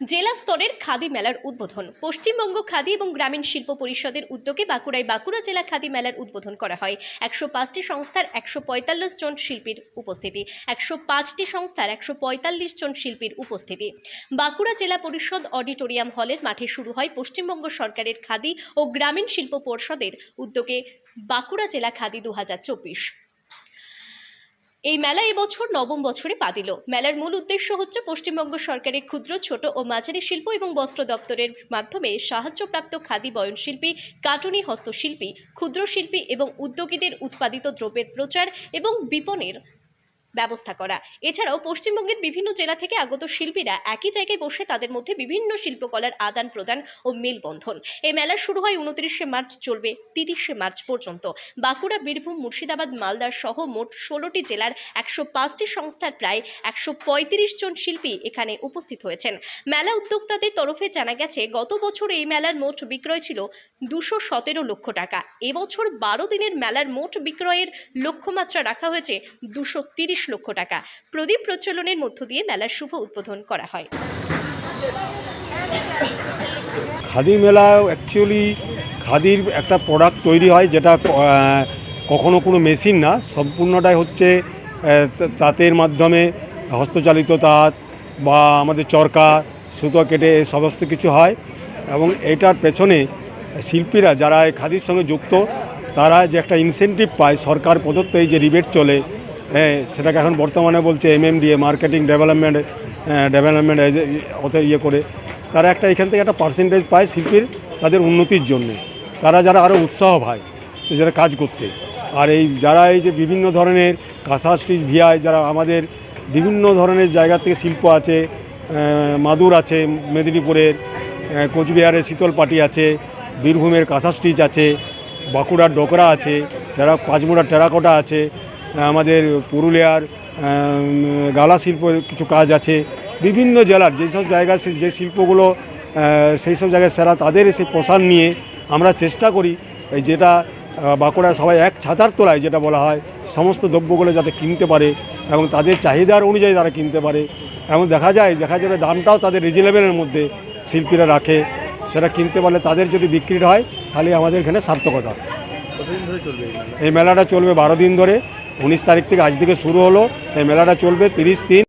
জেলা স্তরের খাদি মেলার উদ্বোধন। পশ্চিমবঙ্গ খাদি এবং গ্রামীণ শিল্প পরিষদের উদ্যোগে বাঁকুড়ায় বাঁকুড়া জেলা খাদি মেলার উদ্বোধন করা হয়। 105টি সংস্থার 145 জন শিল্পীর উপস্থিতি। 105টি সংস্থার 145 জন শিল্পীর উপস্থিতি। বাঁকুড়া জেলা পরিষদ অডিটোরিয়াম হলের মাঠে শুরু হয় পশ্চিমবঙ্গ সরকারের খাদি ও গ্রামীণ শিল্প পরিষদের উদ্যোগে বাঁকুড়া জেলা খাদি 2024। এই মেলা এবছর নবম বছরে পা দিল। মেলার মূল উদ্দেশ্য হচ্ছে পশ্চিমবঙ্গ সরকারের ক্ষুদ্র, ছোট ও মাঝারি শিল্প এবং বস্ত্র দপ্তরের মাধ্যমে সাহায্যপ্রাপ্ত খাদি বয়নশিল্পী, কাটুনি হস্তশিল্পী, ক্ষুদ্র শিল্পী এবং উদ্যোগীদের উৎপাদিত দ্রব্যের প্রচার এবং বিপণনের ব্যবস্থা করা। এছাড়াও পশ্চিমবঙ্গের বিভিন্ন জেলা থেকে আগত শিল্পীরা একই জায়গায় বসে তাদের মধ্যে বিভিন্ন শিল্পকলার আদান প্রদান ও মেলবন্ধন। এই মেলা শুরু হয় 29শে মার্চ, চলবে 30শে মার্চ পর্যন্ত। বাঁকুড়া, বীরভূম, মুর্শিদাবাদ, মালদা সহ মোট 16টি জেলার 105টি সংস্থার প্রায় 135 জন শিল্পী এখানে উপস্থিত হয়েছেন। মেলা উদ্যোক্তাদের তরফে জানা গেছে, গত বছর এই মেলার মোট বিক্রয় ছিল 217 লক্ষ টাকা। এবছর 12 দিনের মেলার মোট বিক্রয়ের লক্ষ্যমাত্রা রাখা হয়েছে 230 লক্ষ টাকা। প্রদীপ প্রচলনের মধ্য দিয়ে মেলার শুভ উদ্বোধন করা হয়। খাদি মেলা অ্যাকচুয়ালি খাদির একটা প্রোডাক্ট তৈরি হয়, যেটা কখনো কোনো মেশিন না, সম্পূর্ণটাই হচ্ছে তাঁতের মাধ্যমে, হস্তচালিত তাঁত বা আমাদের চরকা, সুতো কেটে সমস্ত কিছু হয়। এবং এটার পেছনে শিল্পীরা যারা এই খাদির সঙ্গে যুক্ত, তারা যে একটা ইনসেন্টিভ পায় সরকার প্রদত্ত, এই যে রিবেট চলে, সেটাকে এখন বর্তমানে বলছে MMDA, মার্কেটিং ডেভেলপমেন্ট ওদের করে, তারা একটা এখান থেকে একটা পার্সেন্টেজ পায় শিল্পীর, তাদের উন্নতির জন্যে, যারা আরও উৎসাহ পায় যারা কাজ করতে। আর এই যারা এই যে বিভিন্ন ধরনের কাঁথা স্টিচ, ভিআই, যারা আমাদের বিভিন্ন ধরনের জায়গা থেকে শিল্প আছে, মাদুর আছে মেদিনীপুরের, কোচবিহারের শীতলপাটি আছে, বীরভূমের কাঁথা স্টিচ আছে, বাঁকুড়ার ডোকরা আছে, পাঁচমুড়ার টেরাকোটা আছে, আমাদের পুরুলিয়ার গালা শিল্পের কিছু কাজ আছে। বিভিন্ন জেলার যেসব জায়গায় যে শিল্পগুলো সেই সব জায়গায় সেরা, তাদের সেই প্রসার নিয়ে আমরা চেষ্টা করি যেটা বাঁকুড়ায় সবাই এক ছাতার তলায়, যেটা বলা হয়, সমস্ত দ্রব্যগুলো যাতে কিনতে পারে এবং তাদের চাহিদার অনুযায়ী তারা কিনতে পারে। এবং দেখা যাবে দামটাও তাদের রিজনেবলের মধ্যে শিল্পীরা রাখে, সেটা কিনতে পারলে তাদের যদি বিক্রি হয় তাহলে আমাদের এখানে সার্থকতা। এই মেলাটা চলবে 12 দিন ধরে। 19 তারিখ থেকে আজ থেকে শুরু হলো। এই মেলাটা চলবে 30 দিন।